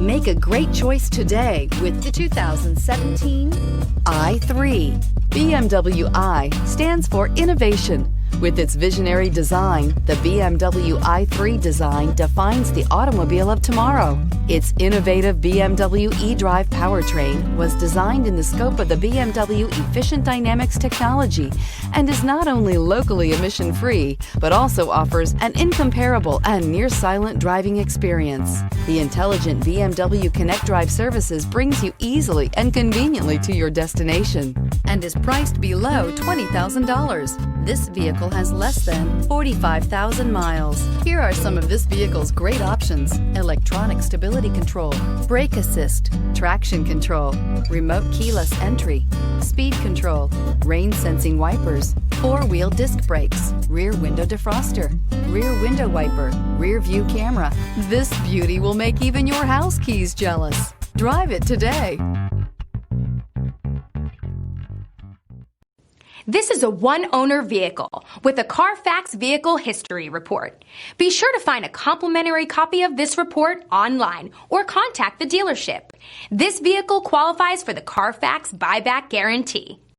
Make a great choice today with the 2017 i3. BMW i stands for innovation. With its visionary design, the BMW i3 design defines the automobile of tomorrow. Its innovative BMW eDrive powertrain was designed in the scope of the BMW Efficient Dynamics technology and is not only locally emission-free, but also offers an incomparable and near-silent driving experience. The intelligent BMW Connect Drive services brings you easily and conveniently to your destination and is priced below $20,000. This vehicle has less than 45,000 miles. Here are some of this vehicle's great options: electronic stability control, brake assist, traction control, remote keyless entry, speed control, rain sensing wipers, four-wheel disc brakes, rear window defroster, rear window wiper, rear view camera. This beauty will make even your house keys jealous. Drive it today. This is a one-owner vehicle with a Carfax Vehicle History Report. Be sure to find a complimentary copy of this report online or contact the dealership. This vehicle qualifies for the Carfax Buyback Guarantee.